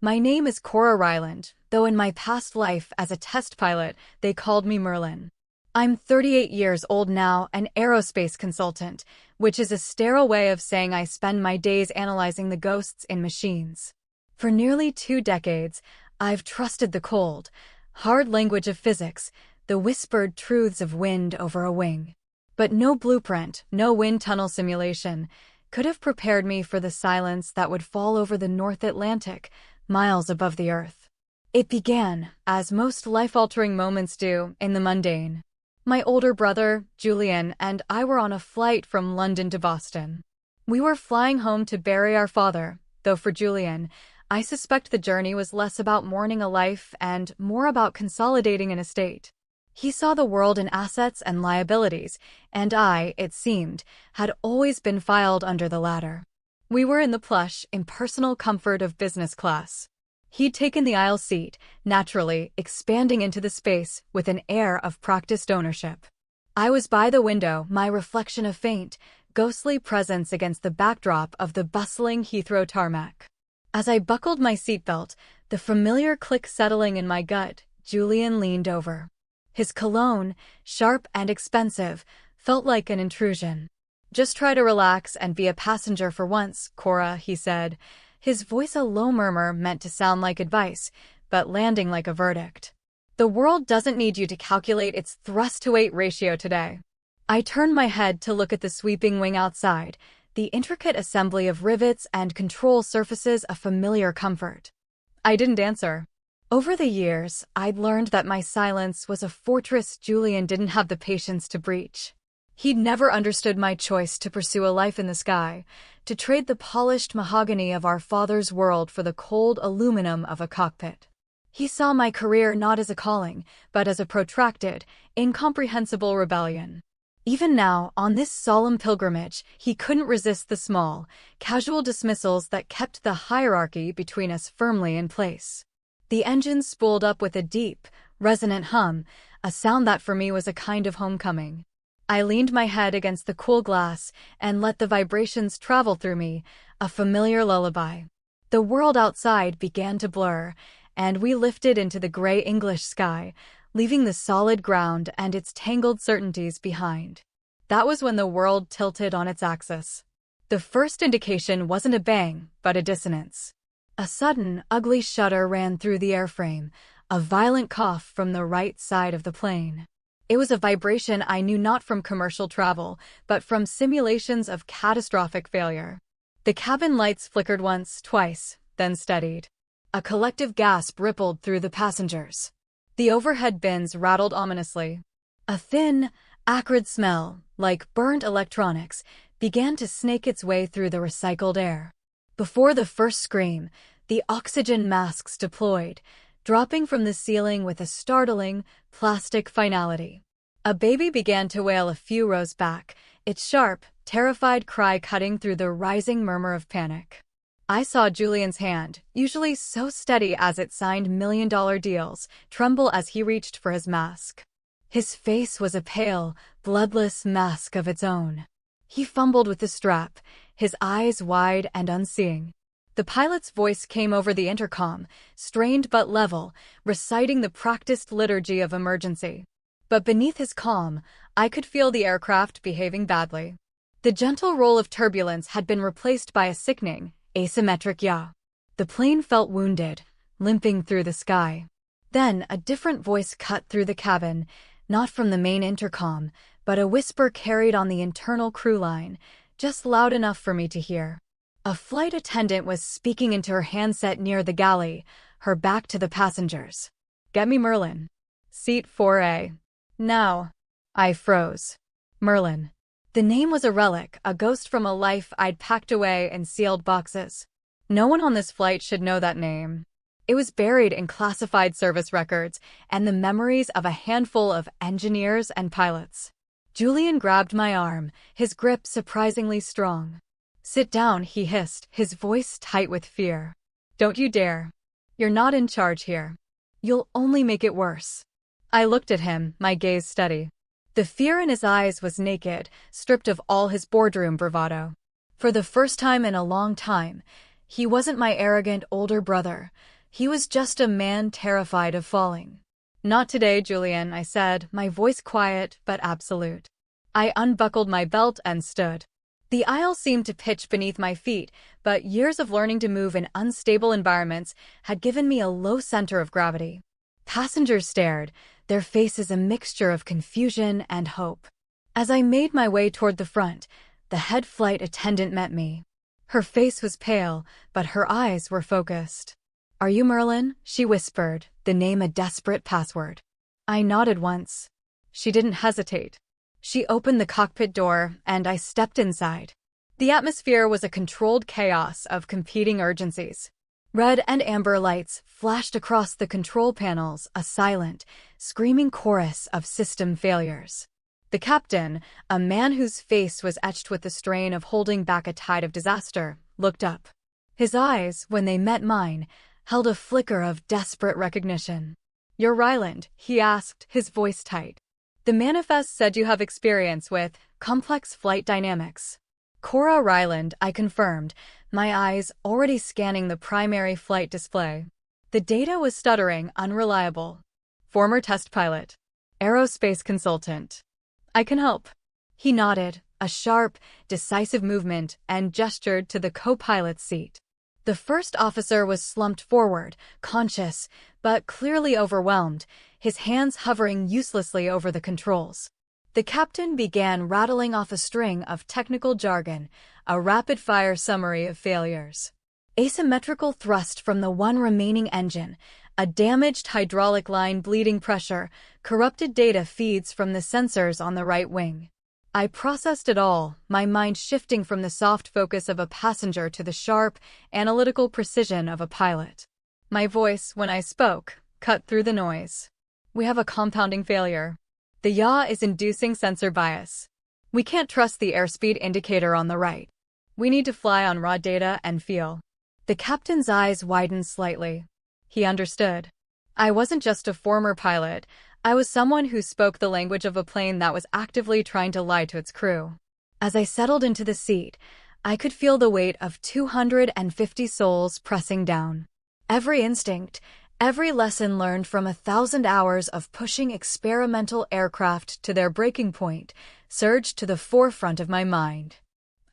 My name is Cora Ryland, though in my past life as a test pilot, they called me Merlin. I'm 38 years old now, an aerospace consultant, which is a sterile way of saying I spend my days analyzing the ghosts in machines. For nearly 2 decades, I've trusted the cold, hard language of physics, the whispered truths of wind over a wing. But no blueprint, no wind tunnel simulation, could have prepared me for the silence that would fall over the North Atlantic, miles above the Earth. It began, as most life-altering moments do, in the mundane. My older brother, Julian, and I were on a flight from London to Boston. We were flying home to bury our father, though for Julian, I suspect the journey was less about mourning a life and more about consolidating an estate. He saw the world in assets and liabilities, and I, it seemed, had always been filed under the latter. We were in the plush, impersonal comfort of business class. He'd taken the aisle seat, naturally expanding into the space with an air of practiced ownership. I was by the window, my reflection a faint, ghostly presence against the backdrop of the bustling Heathrow tarmac. As I buckled my seatbelt, the familiar click settling in my gut, Julian leaned over. His cologne, sharp and expensive, felt like an intrusion. "Just try to relax and be a passenger for once, Cora," he said, his voice a low murmur meant to sound like advice, but landing like a verdict. "The world doesn't need you to calculate its thrust-to-weight ratio today." I turned my head to look at the sweeping wing outside, the intricate assembly of rivets and control surfaces a familiar comfort. I didn't answer. Over the years, I'd learned that my silence was a fortress Julian didn't have the patience to breach. He'd never understood my choice to pursue a life in the sky, to trade the polished mahogany of our father's world for the cold aluminum of a cockpit. He saw my career not as a calling, but as a protracted, incomprehensible rebellion. Even now, on this solemn pilgrimage, he couldn't resist the small, casual dismissals that kept the hierarchy between us firmly in place. The engine spooled up with a deep, resonant hum, a sound that for me was a kind of homecoming. I leaned my head against the cool glass and let the vibrations travel through me, a familiar lullaby. The world outside began to blur, and we lifted into the gray English sky, leaving the solid ground and its tangled certainties behind. That was when the world tilted on its axis. The first indication wasn't a bang, but a dissonance. A sudden, ugly shudder ran through the airframe, a violent cough from the right side of the plane. It was a vibration I knew not from commercial travel, but from simulations of catastrophic failure. The cabin lights flickered once, twice, then steadied. A collective gasp rippled through the passengers. The overhead bins rattled ominously. A thin, acrid smell, like burnt electronics, began to snake its way through the recycled air. Before the first scream, the oxygen masks deployed, dropping from the ceiling with a startling, plastic finality. A baby began to wail a few rows back, its sharp, terrified cry cutting through the rising murmur of panic. I saw Julian's hand, usually so steady as it signed million-dollar deals, tremble as he reached for his mask. His face was a pale, bloodless mask of its own. He fumbled with the strap, his eyes wide and unseeing. The pilot's voice came over the intercom, strained but level, reciting the practiced liturgy of emergency. But beneath his calm, I could feel the aircraft behaving badly. The gentle roll of turbulence had been replaced by a sickening, asymmetric yaw. The plane felt wounded, limping through the sky. Then a different voice cut through the cabin, not from the main intercom, but a whisper carried on the internal crew line, just loud enough for me to hear. A flight attendant was speaking into her handset near the galley, her back to the passengers. "Get me Merlin. Seat 4A. Now." I froze. Merlin. The name was a relic, a ghost from a life I'd packed away in sealed boxes. No one on this flight should know that name. It was buried in classified service records and the memories of a handful of engineers and pilots. Julian grabbed my arm, his grip surprisingly strong. "Sit down," he hissed, his voice tight with fear. "Don't you dare. You're not in charge here. You'll only make it worse." I looked at him, my gaze steady. The fear in his eyes was naked, stripped of all his boardroom bravado. For the first time in a long time, He wasn't my arrogant older brother. He was just a man terrified of falling. Not today, Julian, I said, my voice quiet but absolute. I unbuckled my belt and stood. The aisle seemed to pitch beneath my feet, but years of learning to move in unstable environments had given me a low center of gravity. Passengers stared, their faces a mixture of confusion and hope. As I made my way toward the front, the head flight attendant met me. Her face was pale, but her eyes were focused. "Are you Merlin?" she whispered, the name a desperate password. I nodded once. She didn't hesitate. She opened the cockpit door, and I stepped inside. The atmosphere was a controlled chaos of competing urgencies. Red and amber lights flashed across the control panels, a silent, screaming chorus of system failures. The captain, a man whose face was etched with the strain of holding back a tide of disaster, looked up. His eyes, when they met mine, held a flicker of desperate recognition. "You're Ryland?" he asked, his voice tight. "The manifest said you have experience with complex flight dynamics." "Cora Ryland," I confirmed, my eyes already scanning the primary flight display. The data was stuttering, unreliable. "Former test pilot. Aerospace consultant. I can help." He nodded, a sharp, decisive movement, and gestured to the co-pilot's seat. The first officer was slumped forward, conscious, but clearly overwhelmed, his hands hovering uselessly over the controls. The captain began rattling off a string of technical jargon, a rapid-fire summary of failures. Asymmetrical thrust from the one remaining engine, a damaged hydraulic line bleeding pressure, corrupted data feeds from the sensors on the right wing. I processed it all, my mind shifting from the soft focus of a passenger to the sharp, analytical precision of a pilot. My voice, when I spoke, cut through the noise. "We have a compounding failure. The yaw is inducing sensor bias. We can't trust the airspeed indicator on the right. We need to fly on raw data and feel." The captain's eyes widened slightly. He understood. I wasn't just a former pilot. I was someone who spoke the language of a plane that was actively trying to lie to its crew. As I settled into the seat, I could feel the weight of 250 souls pressing down. Every instinct, every lesson learned from 1,000 hours of pushing experimental aircraft to their breaking point surged to the forefront of my mind.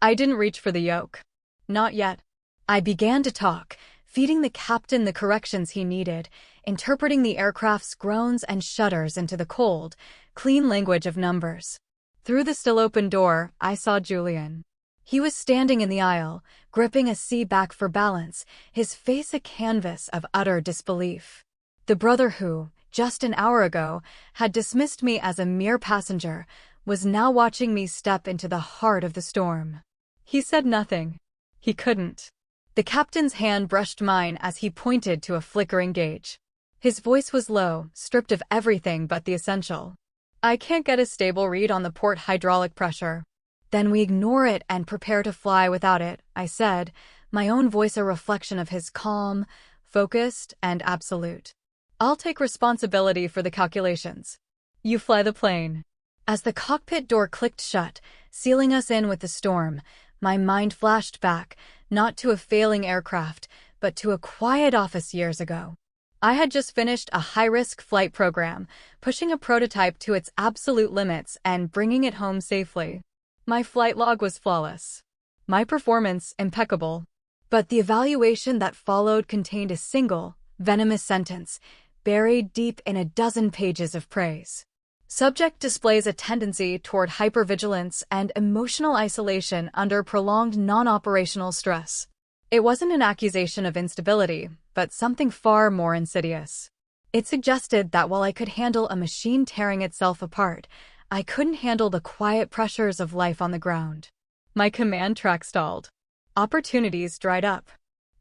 I didn't reach for the yoke. Not yet. I began to talk, feeding the captain the corrections he needed, interpreting the aircraft's groans and shudders into the cold, clean language of numbers. Through the still-open door, I saw Julian. He was standing in the aisle, gripping a seat back for balance, his face a canvas of utter disbelief. The brother who, just an hour ago, had dismissed me as a mere passenger, was now watching me step into the heart of the storm. He said nothing. He couldn't. The captain's hand brushed mine as he pointed to a flickering gauge. His voice was low, stripped of everything but the essential. "I can't get a stable read on the port hydraulic pressure." "Then we ignore it and prepare to fly without it," I said, my own voice a reflection of his calm, focused, and absolute. "I'll take responsibility for the calculations. You fly the plane." As the cockpit door clicked shut, sealing us in with the storm, my mind flashed back, not to a failing aircraft, but to a quiet office years ago. I had just finished a high-risk flight program, pushing a prototype to its absolute limits and bringing it home safely. My flight log was flawless. My performance impeccable. But the evaluation that followed contained a single, venomous sentence, buried deep in a dozen pages of praise. Subject displays a tendency toward hypervigilance and emotional isolation under prolonged non-operational stress. It wasn't an accusation of instability, but something far more insidious. It suggested that while I could handle a machine tearing itself apart, I couldn't handle the quiet pressures of life on the ground. My command track stalled. Opportunities dried up.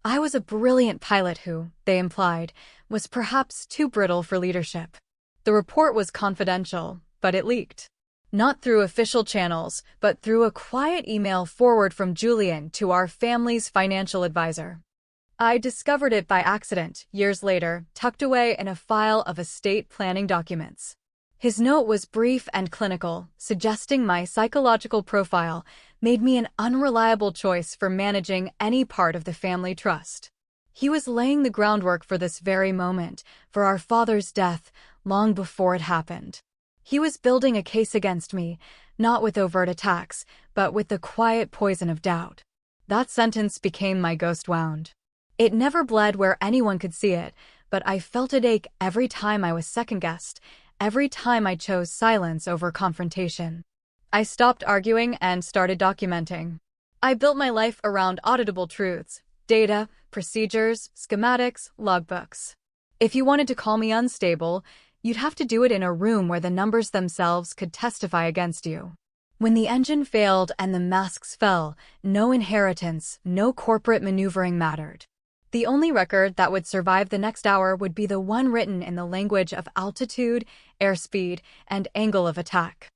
I was a brilliant pilot who, they implied, was perhaps too brittle for leadership. The report was confidential, but it leaked. Not through official channels, but through a quiet email forward from Julian to our family's financial advisor. I discovered it by accident, years later, tucked away in a file of estate planning documents. His note was brief and clinical, suggesting my psychological profile, made me an unreliable choice for managing any part of the family trust. He was laying the groundwork for this very moment, for our father's death, long before it happened. He was building a case against me, not with overt attacks, but with the quiet poison of doubt. That sentence became my ghost wound. It never bled where anyone could see it, but I felt it ache every time I was second-guessed, every time I chose silence over confrontation. I stopped arguing and started documenting. I built my life around auditable truths, data, procedures, schematics, logbooks. If you wanted to call me unstable, you'd have to do it in a room where the numbers themselves could testify against you. When the engine failed and the masks fell, no inheritance, no corporate maneuvering mattered. The only record that would survive the next hour would be the one written in the language of altitude, airspeed, and angle of attack.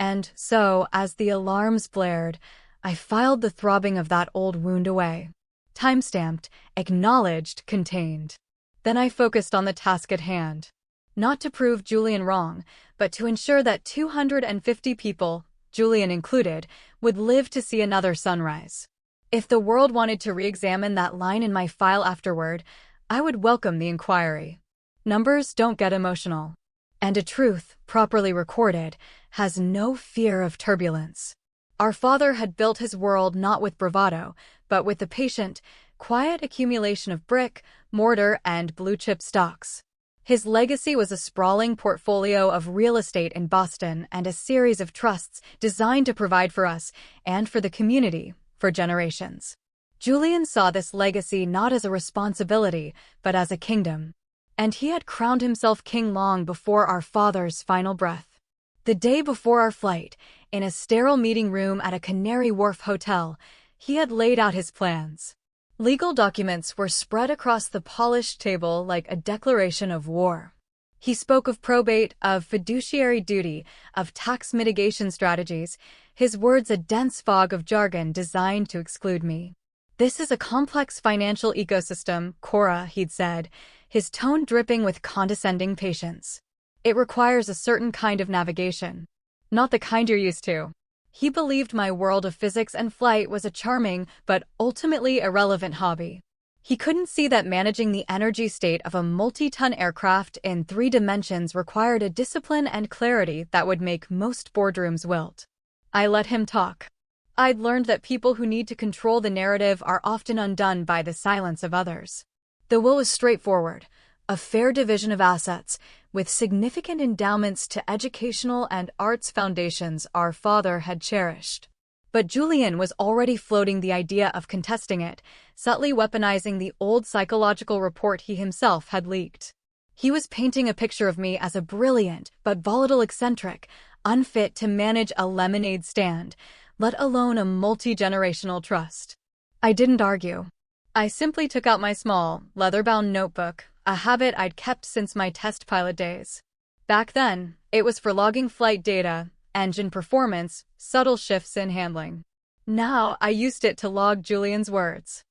And so, as the alarms blared, I filed the throbbing of that old wound away. Timestamped, acknowledged, contained. Then I focused on the task at hand. Not to prove Julian wrong, but to ensure that 250 people, Julian included, would live to see another sunrise. If the world wanted to re-examine that line in my file afterward, I would welcome the inquiry. Numbers don't get emotional. And a truth, properly recorded, has no fear of turbulence. Our father had built his world not with bravado, but with the patient, quiet accumulation of brick, mortar, and blue-chip stocks. His legacy was a sprawling portfolio of real estate in Boston and a series of trusts designed to provide for us and for the community for generations. Julian saw this legacy not as a responsibility, but as a kingdom. And he had crowned himself king long before our father's final breath. The day before our flight, in a sterile meeting room at a Canary Wharf hotel, he had laid out his plans. Legal documents were spread across the polished table like a declaration of war. He spoke of probate, of fiduciary duty, of tax mitigation strategies, his words a dense fog of jargon designed to exclude me. This is a complex financial ecosystem, Cora, he'd said, his tone dripping with condescending patience. It requires a certain kind of navigation. Not the kind you're used to. He believed my world of physics and flight was a charming but ultimately irrelevant hobby. He couldn't see that managing the energy state of a multi-ton aircraft in 3 dimensions required a discipline and clarity that would make most boardrooms wilt. I let him talk. I'd learned that people who need to control the narrative are often undone by the silence of others. The will was straightforward, a fair division of assets, with significant endowments to educational and arts foundations our father had cherished. But Julian was already floating the idea of contesting it, subtly weaponizing the old psychological report he himself had leaked. He was painting a picture of me as a brilliant but volatile eccentric, unfit to manage a lemonade stand, let alone a multi-generational trust. I didn't argue. I simply took out my small, leather-bound notebook, a habit I'd kept since my test pilot days. Back then, it was for logging flight data, engine performance, subtle shifts in handling. Now, I used it to log Julian's words.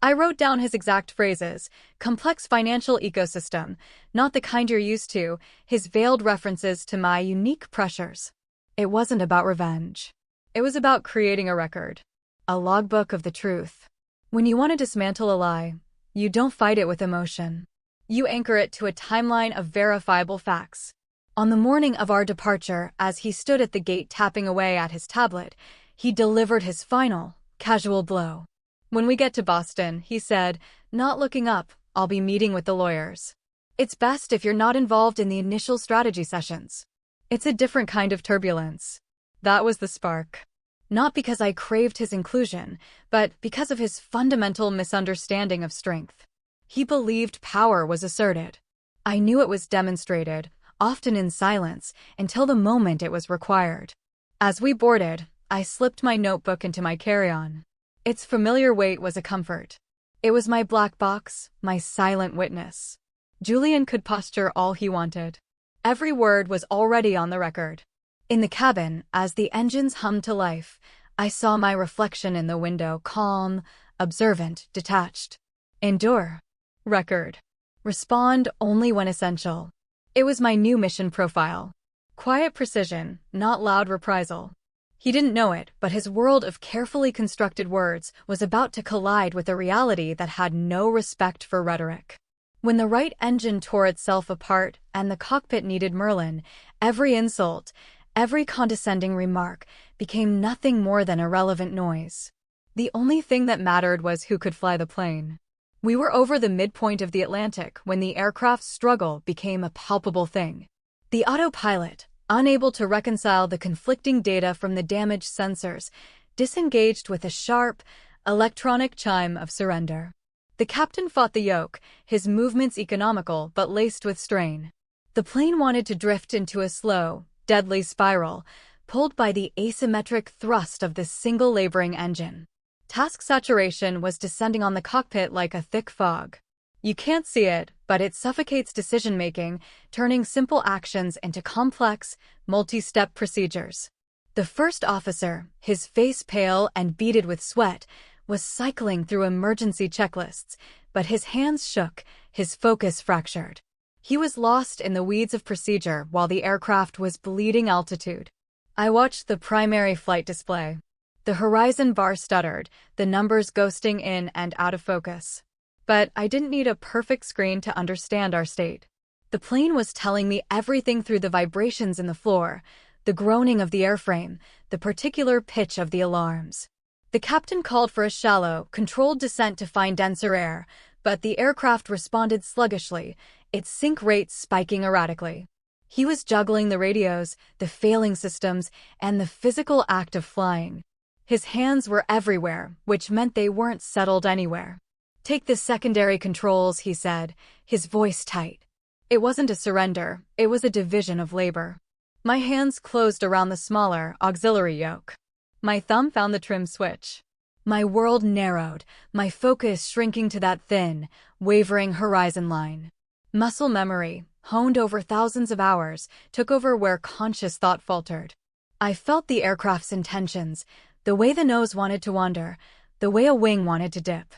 I wrote down his exact phrases, complex financial ecosystem, not the kind you're used to, his veiled references to my unique pressures. It wasn't about revenge. It was about creating a record. A logbook of the truth. When you want to dismantle a lie, you don't fight it with emotion. You anchor it to a timeline of verifiable facts. On the morning of our departure, as he stood at the gate tapping away at his tablet, he delivered his final, casual blow. When we get to Boston, he said, not looking up, I'll be meeting with the lawyers. It's best if you're not involved in the initial strategy sessions. It's a different kind of turbulence. That was the spark. Not because I craved his inclusion, but because of his fundamental misunderstanding of strength. He believed power was asserted. I knew it was demonstrated, often in silence, until the moment it was required. As we boarded, I slipped my notebook into my carry-on. Its familiar weight was a comfort. It was my black box, my silent witness. Julian could posture all he wanted. Every word was already on the record. In the cabin, as the engines hummed to life, I saw my reflection in the window, calm, observant, detached. Endure. Record. Respond only when essential. It was my new mission profile. Quiet precision, not loud reprisal. He didn't know it, but his world of carefully constructed words was about to collide with a reality that had no respect for rhetoric. When the right engine tore itself apart and the cockpit needed Merlin, every insult, every condescending remark became nothing more than irrelevant noise. The only thing that mattered was who could fly the plane. We were over the midpoint of the Atlantic when the aircraft's struggle became a palpable thing. The autopilot, unable to reconcile the conflicting data from the damaged sensors, disengaged with a sharp, electronic chime of surrender. The captain fought the yoke, his movements economical but laced with strain. The plane wanted to drift into a slow, deadly spiral, pulled by the asymmetric thrust of this single laboring engine. Task saturation was descending on the cockpit like a thick fog. You can't see it, but it suffocates decision-making, turning simple actions into complex, multi-step procedures. The first officer, his face pale and beaded with sweat, was cycling through emergency checklists, but his hands shook, his focus fractured. He was lost in the weeds of procedure while the aircraft was bleeding altitude. I watched the primary flight display. The horizon bar stuttered, the numbers ghosting in and out of focus. But I didn't need a perfect screen to understand our state. The plane was telling me everything through the vibrations in the floor, the groaning of the airframe, the particular pitch of the alarms. The captain called for a shallow, controlled descent to find denser air, but the aircraft responded sluggishly, its sync rate spiking erratically. He was juggling the radios, the failing systems, and the physical act of flying. His hands were everywhere, which meant they weren't settled anywhere. "Take the secondary controls," he said, his voice tight. It wasn't a surrender, it was a division of labor. My hands closed around the smaller, auxiliary yoke. My thumb found the trim switch. My world narrowed, my focus shrinking to that thin, wavering horizon line. Muscle memory, honed over thousands of hours, took over where conscious thought faltered. I felt the aircraft's intentions, the way the nose wanted to wander, the way a wing wanted to dip.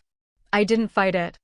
I didn't fight it.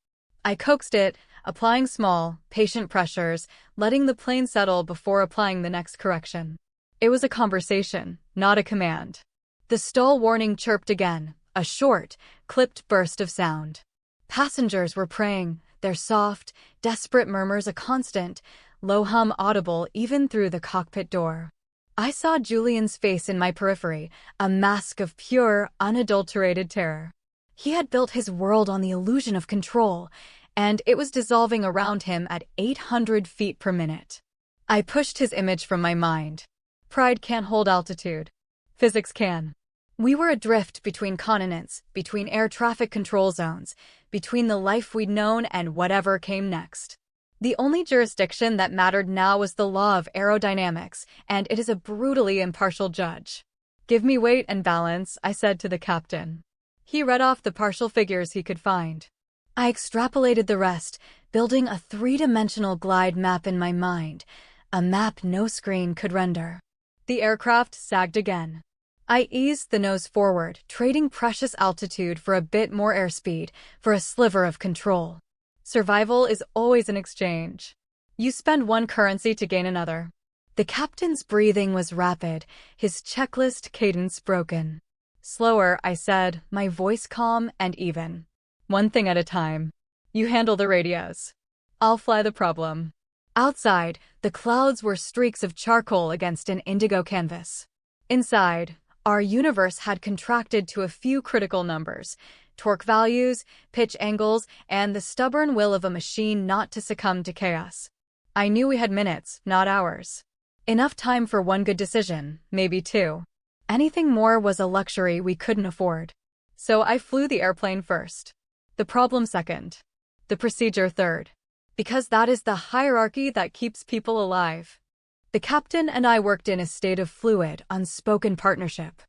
I coaxed it, applying small, patient pressures, letting the plane settle before applying the next correction. It was a conversation, not a command. The stall warning chirped again, a short, clipped burst of sound. Passengers were praying, their soft, desperate murmurs a constant, low hum audible even through the cockpit door. I saw Julian's face in my periphery, a mask of pure, unadulterated terror. He had built his world on the illusion of control, and it was dissolving around him at 800 feet per minute. I pushed his image from my mind. Pride can't hold altitude. Physics can. We were adrift between continents, between air traffic control zones, between the life we'd known and whatever came next. The only jurisdiction that mattered now was the law of aerodynamics, and it is a brutally impartial judge. "Give me weight and balance," I said to the captain. He read off the partial figures he could find. I extrapolated the rest, building a three-dimensional glide map in my mind, a map no screen could render. The aircraft sagged again. I eased the nose forward, trading precious altitude for a bit more airspeed, for a sliver of control. Survival is always an exchange. You spend one currency to gain another. The captain's breathing was rapid, his checklist cadence broken. "Slower," I said, my voice calm and even. "One thing at a time. You handle the radios. I'll fly the problem." Outside, the clouds were streaks of charcoal against an indigo canvas. Inside, our universe had contracted to a few critical numbers: torque values, pitch angles, and the stubborn will of a machine not to succumb to chaos. I knew we had minutes, not hours. Enough time for one good decision, maybe two. Anything more was a luxury we couldn't afford. So I flew the airplane first. The problem second. The procedure third. Because that is the hierarchy that keeps people alive. The captain and I worked in a state of fluid, unspoken partnership.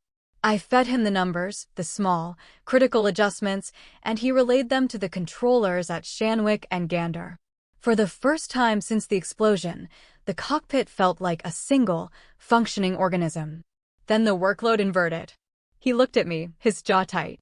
I fed him the numbers, the small, critical adjustments, and he relayed them to the controllers at Shanwick and Gander. For the first time since the explosion, the cockpit felt like a single, functioning organism. Then the workload inverted. He looked at me, his jaw tight.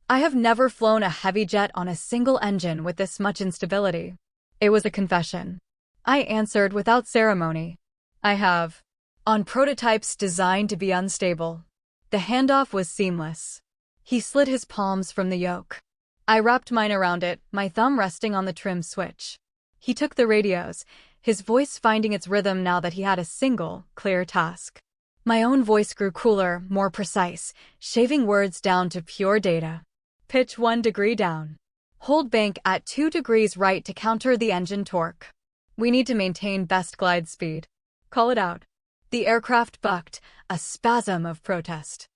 "I have never flown a heavy jet on a single engine with this much instability." It was a confession. I answered without ceremony. "I have. On prototypes designed to be unstable." The handoff was seamless. He slid his palms from the yoke. I wrapped mine around it, my thumb resting on the trim switch. He took the radios, his voice finding its rhythm now that he had a single, clear task. My own voice grew cooler, more precise, shaving words down to pure data. Pitch 1 degree down. Hold bank at 2 degrees right to counter the engine torque. We need to maintain best glide speed. Call it out. The aircraft bucked, a spasm of protest.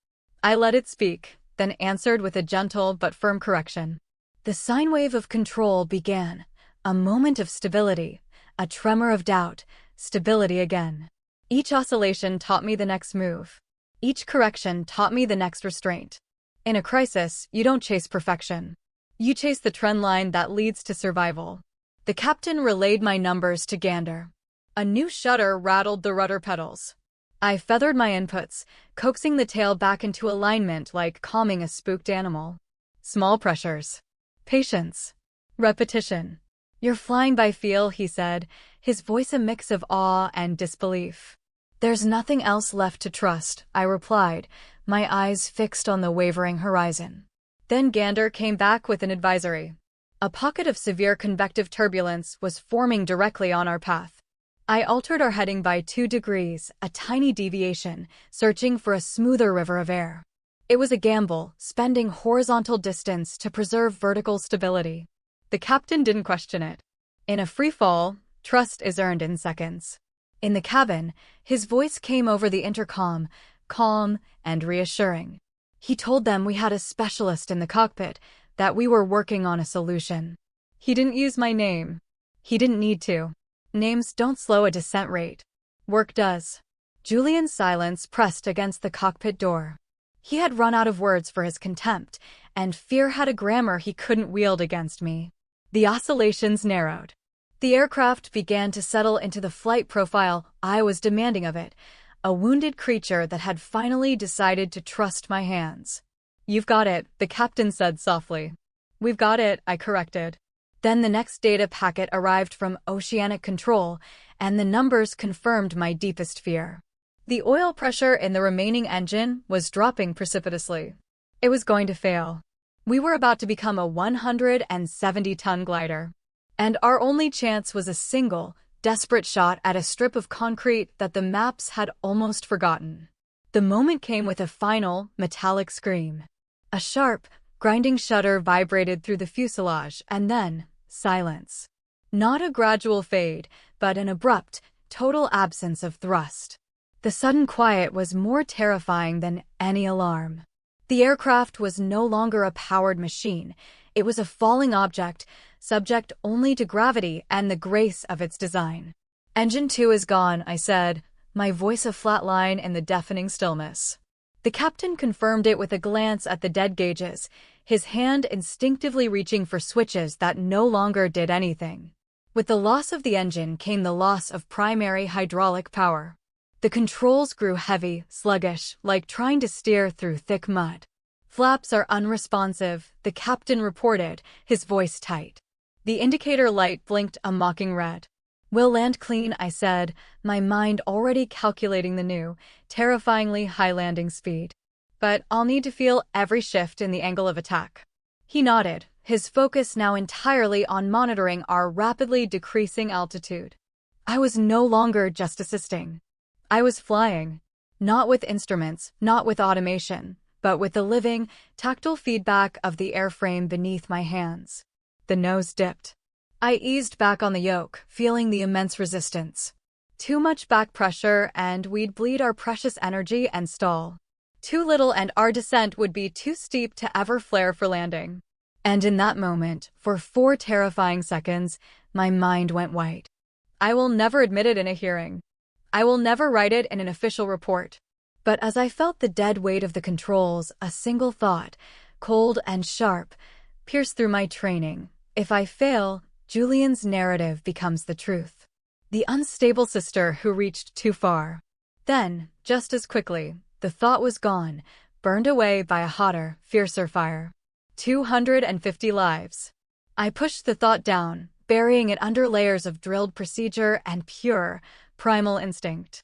I let it speak, then answered with a gentle but firm correction. The sine wave of control began, a moment of stability, a tremor of doubt, stability again. Each oscillation taught me the next move. Each correction taught me the next restraint. In a crisis, you don't chase perfection. You chase the trend line that leads to survival. The captain relayed my numbers to Gander. A new shudder rattled the rudder pedals. I feathered my inputs, coaxing the tail back into alignment like calming a spooked animal. Small pressures. Patience. Repetition. You're flying by feel, he said, his voice a mix of awe and disbelief. There's nothing else left to trust, I replied, my eyes fixed on the wavering horizon. Then Gander came back with an advisory. A pocket of severe convective turbulence was forming directly on our path. I altered our heading by 2 degrees, a tiny deviation, searching for a smoother river of air. It was a gamble, spending horizontal distance to preserve vertical stability. The captain didn't question it. In a free fall, trust is earned in seconds. In the cabin, his voice came over the intercom, calm and reassuring. He told them we had a specialist in the cockpit, that we were working on a solution. He didn't use my name. He didn't need to. Names don't slow a descent rate. Work does. Julian's silence pressed against the cockpit door. He had run out of words for his contempt, and fear had a grammar he couldn't wield against me. The oscillations narrowed. The aircraft began to settle into the flight profile I was demanding of it, a wounded creature that had finally decided to trust my hands. You've got it, the captain said softly. We've got it, I corrected. Then the next data packet arrived from Oceanic Control, and the numbers confirmed my deepest fear. The oil pressure in the remaining engine was dropping precipitously. It was going to fail. We were about to become a 170-ton glider. And our only chance was a single, desperate shot at a strip of concrete that the maps had almost forgotten. The moment came with a final, metallic scream. A sharp, grinding shudder vibrated through the fuselage, and then, silence. Not a gradual fade, but an abrupt, total absence of thrust. The sudden quiet was more terrifying than any alarm. The aircraft was no longer a powered machine. It was a falling object, subject only to gravity and the grace of its design. Engine 2 is gone, I said, my voice a flat line in the deafening stillness. The captain confirmed it with a glance at the dead gauges, his hand instinctively reaching for switches that no longer did anything. With the loss of the engine came the loss of primary hydraulic power. The controls grew heavy, sluggish, like trying to steer through thick mud. Flaps are unresponsive, the captain reported, his voice tight. The indicator light blinked a mocking red. We'll land clean, I said, my mind already calculating the new, terrifyingly high landing speed. But I'll need to feel every shift in the angle of attack. He nodded, his focus now entirely on monitoring our rapidly decreasing altitude. I was no longer just assisting. I was flying. Not with instruments, not with automation, but with the living, tactile feedback of the airframe beneath my hands. The nose dipped. I eased back on the yoke, feeling the immense resistance. Too much back pressure and we'd bleed our precious energy and stall. Too little and our descent would be too steep to ever flare for landing. And in that moment, for 4 terrifying seconds, my mind went white. I will never admit it in a hearing. I will never write it in an official report. But as I felt the dead weight of the controls, a single thought, cold and sharp, pierced through my training. If I fail, Julian's narrative becomes the truth. The unstable sister who reached too far. Then, just as quickly, the thought was gone, burned away by a hotter, fiercer fire. 250 lives. I pushed the thought down, burying it under layers of drilled procedure and pure, primal instinct.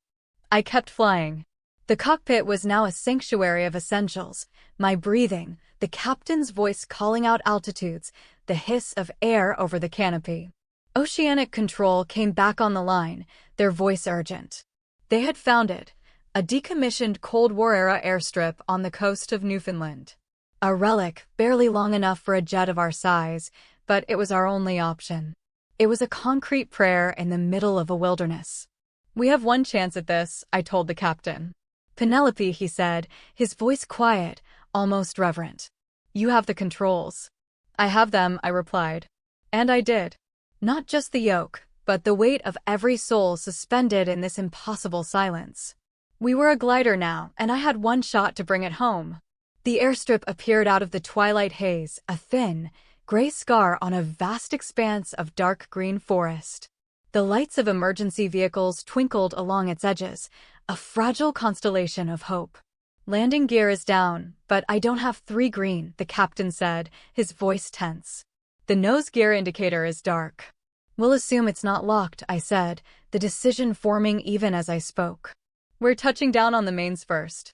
I kept flying. The cockpit was now a sanctuary of essentials. My breathing, the captain's voice calling out altitudes, the hiss of air over the canopy. Oceanic Control came back on the line, their voice urgent. They had found it, a decommissioned Cold War-era airstrip on the coast of Newfoundland. A relic, barely long enough for a jet of our size, but it was our only option. It was a concrete prayer in the middle of a wilderness. "We have one chance at this," I told the captain. "Penelope," he said, his voice quiet, almost reverent. "You have the controls." "I have them," I replied. And I did. Not just the yoke, but the weight of every soul suspended in this impossible silence. We were a glider now, and I had one shot to bring it home. The airstrip appeared out of the twilight haze, a thin, gray scar on a vast expanse of dark green forest. The lights of emergency vehicles twinkled along its edges, a fragile constellation of hope. "Landing gear is down, but I don't have 3 green," the captain said, his voice tense. "The nose gear indicator is dark." "We'll assume it's not locked," I said, the decision forming even as I spoke. "We're touching down on the mains first."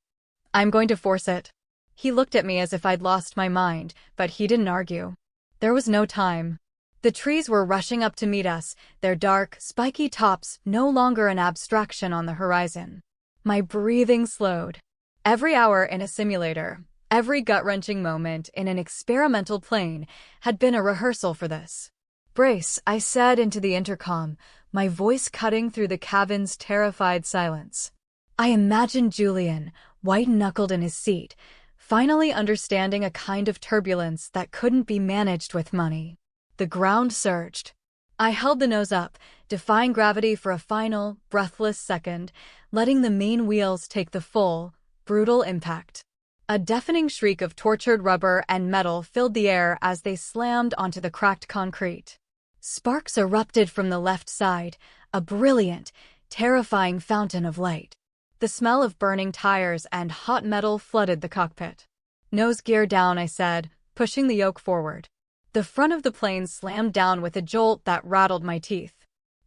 "I'm going to force it." He looked at me as if I'd lost my mind, but he didn't argue. There was no time. The trees were rushing up to meet us, their dark, spiky tops no longer an abstraction on the horizon. My breathing slowed. Every hour in a simulator, every gut-wrenching moment in an experimental plane had been a rehearsal for this. "Brace," I said into the intercom, my voice cutting through the cabin's terrified silence. I imagined Julian, white-knuckled in his seat, finally understanding a kind of turbulence that couldn't be managed with money. The ground surged. I held the nose up, defying gravity for a final, breathless second, letting the main wheels take the full, brutal impact. A deafening shriek of tortured rubber and metal filled the air as they slammed onto the cracked concrete. Sparks erupted from the left side, a brilliant, terrifying fountain of light. The smell of burning tires and hot metal flooded the cockpit. "Nose gear down," I said, pushing the yoke forward. The front of the plane slammed down with a jolt that rattled my teeth.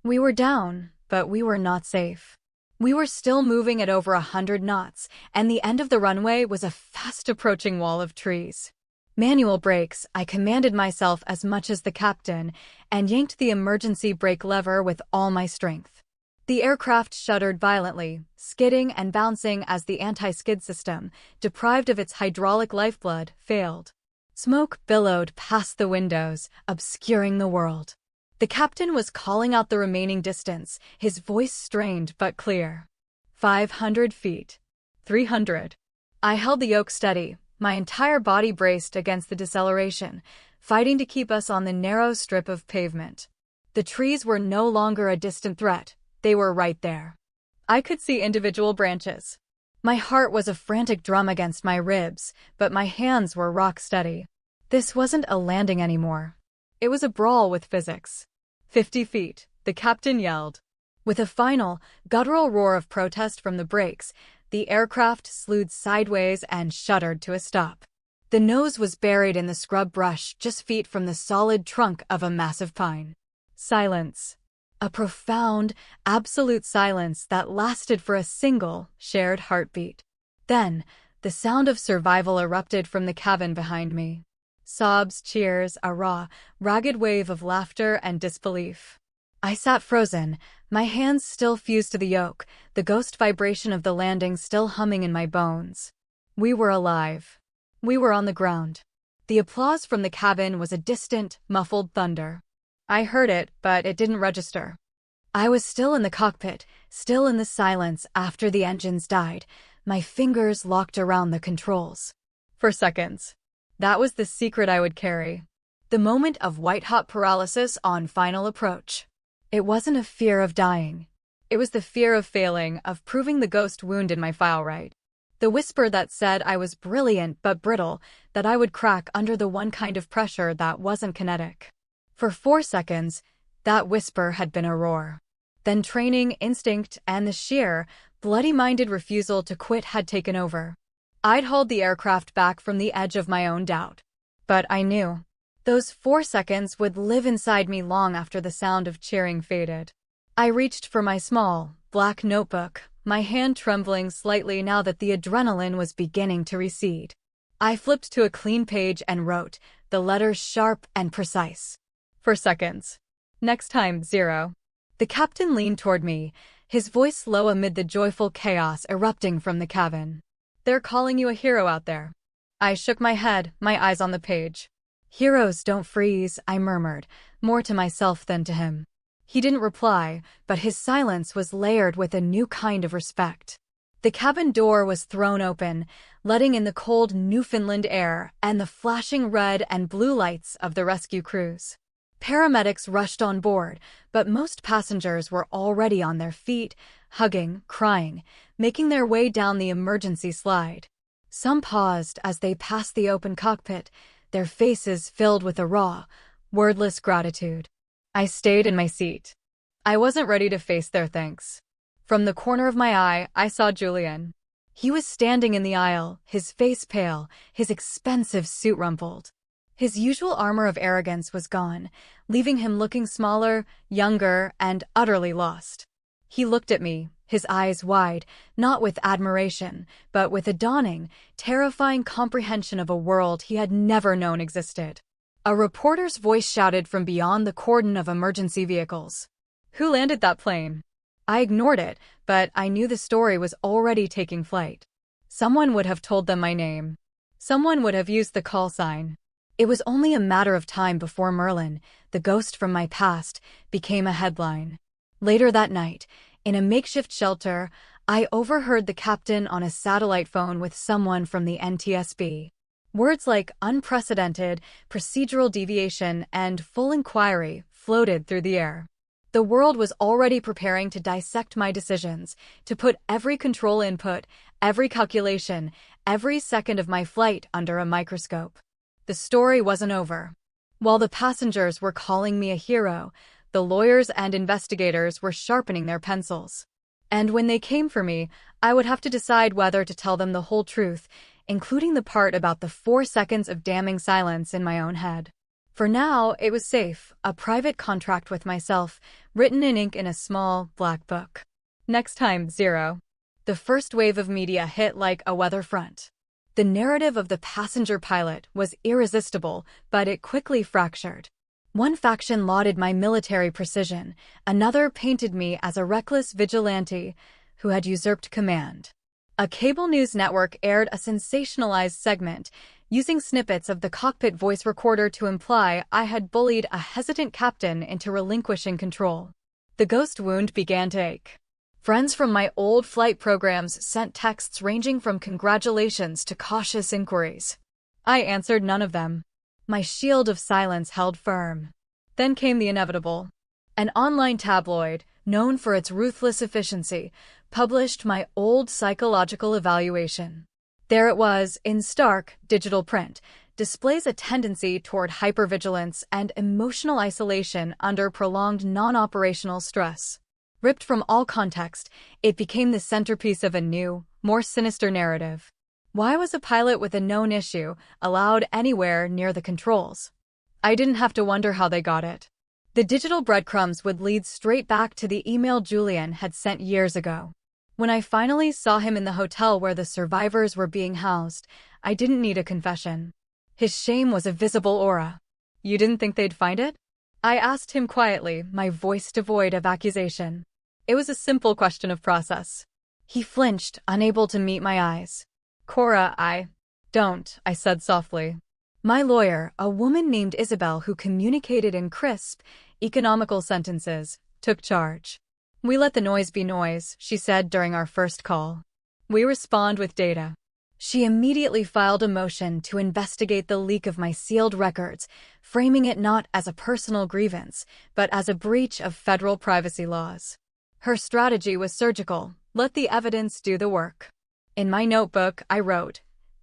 We were down, but we were not safe. We were still moving at over 100 knots, and the end of the runway was a fast-approaching wall of trees. "Manual brakes," I commanded myself as much as the captain, and yanked the emergency brake lever with all my strength. The aircraft shuddered violently, skidding and bouncing as the anti-skid system, deprived of its hydraulic lifeblood, failed. Smoke billowed past the windows, obscuring the world. The captain was calling out the remaining distance, his voice strained but clear. 500 feet. 300. I held the yoke steady, my entire body braced against the deceleration, fighting to keep us on the narrow strip of pavement. The trees were no longer a distant threat, they were right there. I could see individual branches. My heart was a frantic drum against my ribs, but my hands were rock steady. This wasn't a landing anymore. It was a brawl with physics. 50 feet, the captain yelled. With a final, guttural roar of protest from the brakes, the aircraft slewed sideways and shuddered to a stop. The nose was buried in the scrub brush just feet from the solid trunk of a massive pine. Silence. A profound, absolute silence that lasted for a single, shared heartbeat. Then, the sound of survival erupted from the cabin behind me. Sobs, cheers, a raw, ragged wave of laughter and disbelief. I sat frozen, my hands still fused to the yoke, the ghost vibration of the landing still humming in my bones. We were alive. We were on the ground. The applause from the cabin was a distant, muffled thunder. I heard it, but it didn't register. I was still in the cockpit, still in the silence after the engines died, my fingers locked around the controls. For seconds. That was the secret I would carry. The moment of white-hot paralysis on final approach. It wasn't a fear of dying. It was the fear of failing, of proving the ghost wound in my file right. The whisper that said I was brilliant but brittle, that I would crack under the one kind of pressure that wasn't kinetic. For 4 seconds, that whisper had been a roar. Then training, instinct, and the sheer, bloody-minded refusal to quit had taken over. I'd hauled the aircraft back from the edge of my own doubt. But I knew. Those 4 seconds would live inside me long after the sound of cheering faded. I reached for my small, black notebook, my hand trembling slightly now that the adrenaline was beginning to recede. I flipped to a clean page and wrote, the letters sharp and precise. For seconds. Next time, 0. The captain leaned toward me, his voice low amid the joyful chaos erupting from the cabin. They're calling you a hero out there. I shook my head, my eyes on the page. Heroes don't freeze, I murmured, more to myself than to him. He didn't reply, but his silence was layered with a new kind of respect. The cabin door was thrown open, letting in the cold Newfoundland air and the flashing red and blue lights of the rescue crews. Paramedics rushed on board, but most passengers were already on their feet, hugging, crying, making their way down the emergency slide. Some paused as they passed the open cockpit, their faces filled with a raw, wordless gratitude. I stayed in my seat. I wasn't ready to face their thanks. From the corner of my eye, I saw Julian. He was standing in the aisle, his face pale, his expensive suit rumpled. His usual armor of arrogance was gone, leaving him looking smaller, younger, and utterly lost. He looked at me, his eyes wide, not with admiration, but with a dawning, terrifying comprehension of a world he had never known existed. A reporter's voice shouted from beyond the cordon of emergency vehicles. Who landed that plane? I ignored it, but I knew the story was already taking flight. Someone would have told them my name. Someone would have used the call sign. It was only a matter of time before Merlin, the ghost from my past, became a headline. Later that night, in a makeshift shelter, I overheard the captain on a satellite phone with someone from the NTSB. Words like unprecedented, procedural deviation, and full inquiry floated through the air. The world was already preparing to dissect my decisions, to put every control input, every calculation, every second of my flight under a microscope. The story wasn't over. While the passengers were calling me a hero, the lawyers and investigators were sharpening their pencils. And when they came for me, I would have to decide whether to tell them the whole truth, including the part about the 4 seconds of damning silence in my own head. For now, it was safe, a private contract with myself, written in ink in a small, black book. Next time, 0. The first wave of media hit like a weather front. The narrative of the passenger pilot was irresistible, but it quickly fractured. One faction lauded my military precision, another painted me as a reckless vigilante who had usurped command. A cable news network aired a sensationalized segment, using snippets of the cockpit voice recorder to imply I had bullied a hesitant captain into relinquishing control. The ghost wound began to ache. Friends from my old flight programs sent texts ranging from congratulations to cautious inquiries. I answered none of them. My shield of silence held firm. Then came the inevitable. An online tabloid, known for its ruthless efficiency, published my old psychological evaluation. There it was, in stark, digital print, displays a tendency toward hypervigilance and emotional isolation under prolonged non-operational stress. Ripped from all context, it became the centerpiece of a new, more sinister narrative. Why was a pilot with a known issue allowed anywhere near the controls? I didn't have to wonder how they got it. The digital breadcrumbs would lead straight back to the email Julian had sent years ago. When I finally saw him in the hotel where the survivors were being housed, I didn't need a confession. His shame was a visible aura. You didn't think they'd find it? I asked him quietly, my voice devoid of accusation. It was a simple question of process. He flinched, unable to meet my eyes. Cora, don't, I said softly. My lawyer, a woman named Isabel who communicated in crisp, economical sentences, took charge. We let the noise be noise, she said during our first call. We respond with data. She immediately filed a motion to investigate the leak of my sealed records, framing it not as a personal grievance, but as a breach of federal privacy laws. Her strategy was surgical. Let the evidence do the work. In my notebook, I wrote,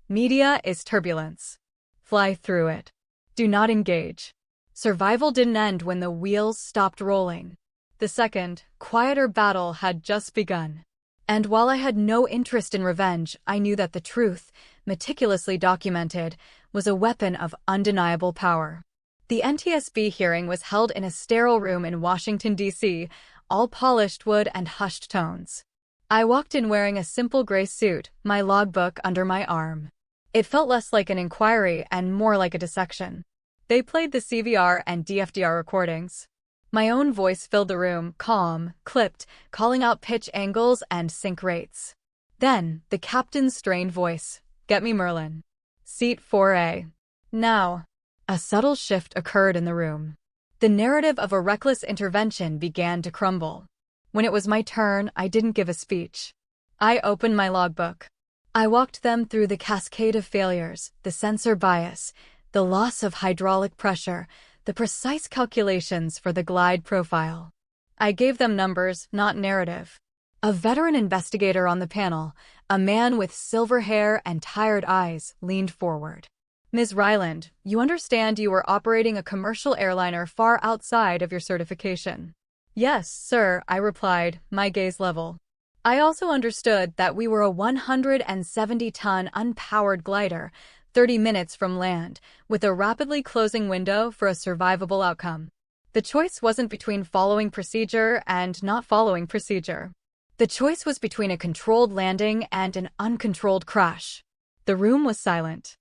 "Media is turbulence. Fly through it. Do not engage." Survival didn't end when the wheels stopped rolling. The second, quieter battle had just begun. And while I had no interest in revenge, I knew that the truth, meticulously documented, was a weapon of undeniable power. The NTSB hearing was held in a sterile room in Washington, D.C., all polished wood and hushed tones. I walked in wearing a simple gray suit, my logbook under my arm. It felt less like an inquiry and more like a dissection. They played the CVR and DFDR recordings. My own voice filled the room, calm, clipped, calling out pitch angles and sync rates. Then, the captain's strained voice. Get me Merlin. Seat 4A. Now. A subtle shift occurred in the room. The narrative of a reckless intervention began to crumble. When it was my turn, I didn't give a speech. I opened my logbook. I walked them through the cascade of failures, the sensor bias, the loss of hydraulic pressure, the precise calculations for the glide profile. I gave them numbers, not narrative. A veteran investigator on the panel, a man with silver hair and tired eyes, leaned forward. Ms. Ryland, you understand you were operating a commercial airliner far outside of your certification. Yes, sir, I replied, my gaze level. I also understood that we were a 170-ton unpowered glider, 30 minutes from land, with a rapidly closing window for a survivable outcome. The choice wasn't between following procedure and not following procedure. The choice was between a controlled landing and an uncontrolled crash. The room was silent.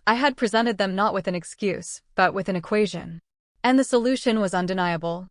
I had presented them not with an excuse, but with an equation. And the solution was undeniable.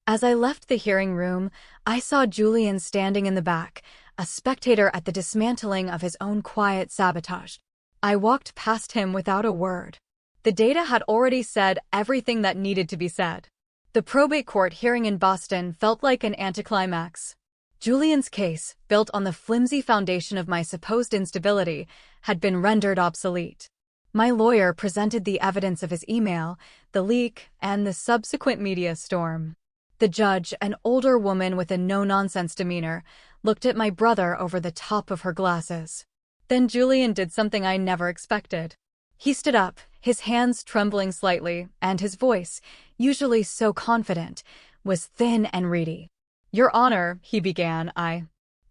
As I left the hearing room, I saw Julian standing in the back, a spectator at the dismantling of his own quiet sabotage. I walked past him without a word. The data had already said everything that needed to be said. The probate court hearing in Boston felt like an anticlimax. Julian's case, built on the flimsy foundation of my supposed instability, had been rendered obsolete. My lawyer presented the evidence of his email, the leak, and the subsequent media storm. The judge, an older woman with a no-nonsense demeanor, looked at my brother over the top of her glasses. Then Julian did something I never expected. He stood up, his hands trembling slightly, and his voice, usually so confident, was thin and reedy. Your Honor, he began, I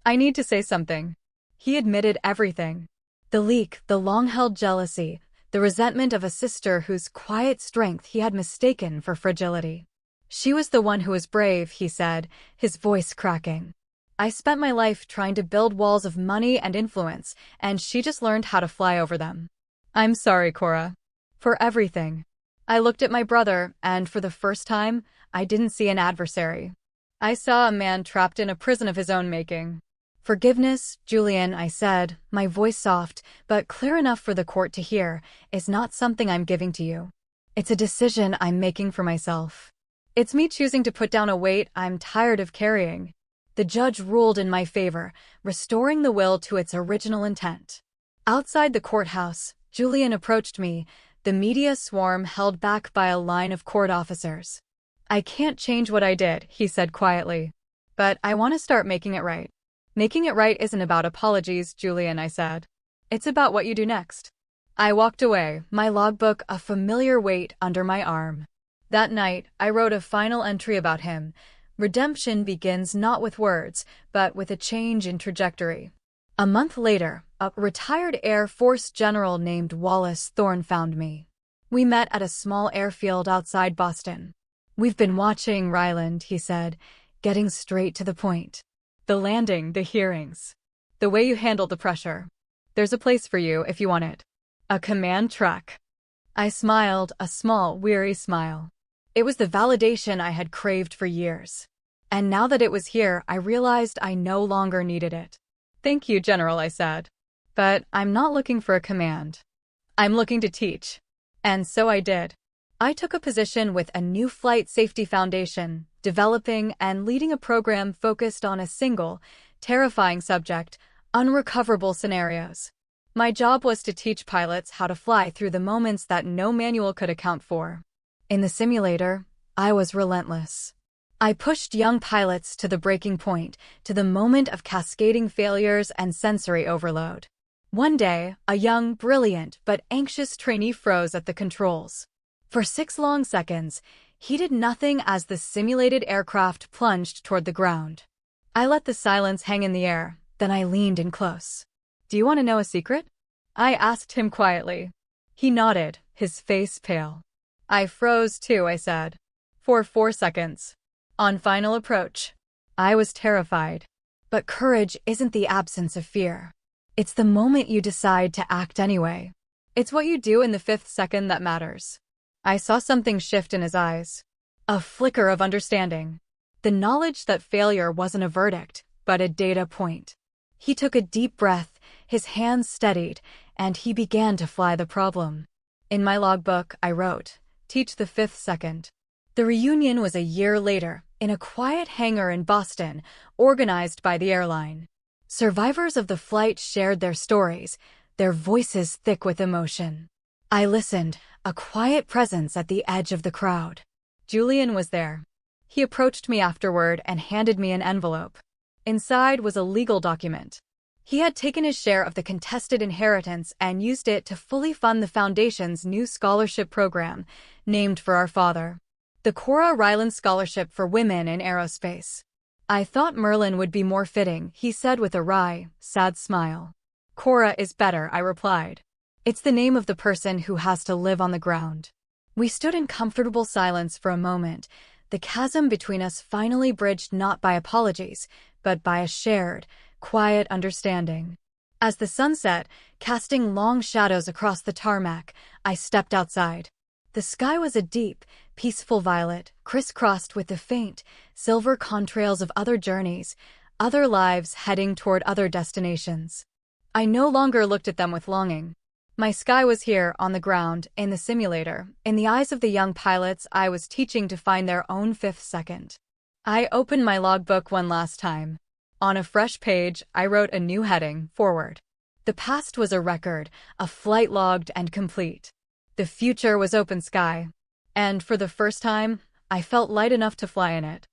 need to say something. He admitted everything. The leak, the long-held jealousy, the resentment of a sister whose quiet strength he had mistaken for fragility. She was the one who was brave, he said, his voice cracking. I spent my life trying to build walls of money and influence, and she just learned how to fly over them. I'm sorry, Cora. For everything. I looked at my brother, and for the first time, I didn't see an adversary. I saw a man trapped in a prison of his own making. Forgiveness, Julian, I said, my voice soft, but clear enough for the court to hear, is not something I'm giving to you. It's a decision I'm making for myself. It's me choosing to put down a weight I'm tired of carrying. The judge ruled in my favor, restoring the will to its original intent. Outside the courthouse, Julian approached me, the media swarm held back by a line of court officers. I can't change what I did, he said quietly. But I want to start making it right. Making it right isn't about apologies, Julian, I said. It's about what you do next. I walked away, my logbook a familiar weight under my arm. That night, I wrote a final entry about him. Redemption begins not with words, but with a change in trajectory. A month later, a retired Air Force general named Wallace Thorne found me. We met at a small airfield outside Boston. We've been watching, Ryland, he said, getting straight to the point. The landing, the hearings. The way you handled the pressure. There's a place for you if you want it. A command track. I smiled, a small, weary smile. It was the validation I had craved for years. And now that it was here, I realized I no longer needed it. Thank you, General, I said. But I'm not looking for a command. I'm looking to teach. And so I did. I took a position with a new flight safety foundation, developing and leading a program focused on a single, terrifying subject, unrecoverable scenarios. My job was to teach pilots how to fly through the moments that no manual could account for. In the simulator, I was relentless. I pushed young pilots to the breaking point, to the moment of cascading failures and sensory overload. One day, a young, brilliant, but anxious trainee froze at the controls. For 6 long seconds, he did nothing as the simulated aircraft plunged toward the ground. I let the silence hang in the air, then I leaned in close. Do you want to know a secret? I asked him quietly. He nodded, his face pale. I froze too, I said. For 4 seconds. On final approach. I was terrified. But courage isn't the absence of fear. It's the moment you decide to act anyway. It's what you do in the fifth second that matters. I saw something shift in his eyes. A flicker of understanding. The knowledge that failure wasn't a verdict, but a data point. He took a deep breath, his hands steadied, and he began to fly the problem. In my logbook, I wrote, "Teach the fifth second." The reunion was a year later, in a quiet hangar in Boston, organized by the airline. Survivors of the flight shared their stories, their voices thick with emotion. I listened, a quiet presence at the edge of the crowd. Julian was there. He approached me afterward and handed me an envelope. Inside was a legal document. He had taken his share of the contested inheritance and used it to fully fund the Foundation's new scholarship program, named for our father. The Cora Ryland Scholarship for Women in Aerospace. "I thought Merlin would be more fitting," he said with a wry, sad smile. "Cora is better," I replied. "It's the name of the person who has to live on the ground." We stood in comfortable silence for a moment, the chasm between us finally bridged not by apologies, but by a shared, quiet understanding. As the sun set, casting long shadows across the tarmac, I stepped outside. The sky was a deep, peaceful violet, crisscrossed with the faint, silver contrails of other journeys, other lives heading toward other destinations. I no longer looked at them with longing. My sky was here, on the ground, in the simulator, in the eyes of the young pilots I was teaching to find their own fifth second. I opened my logbook one last time. On a fresh page, I wrote a new heading, Forward. The past was a record, a flight logged and complete. The future was open sky. And for the first time, I felt light enough to fly in it.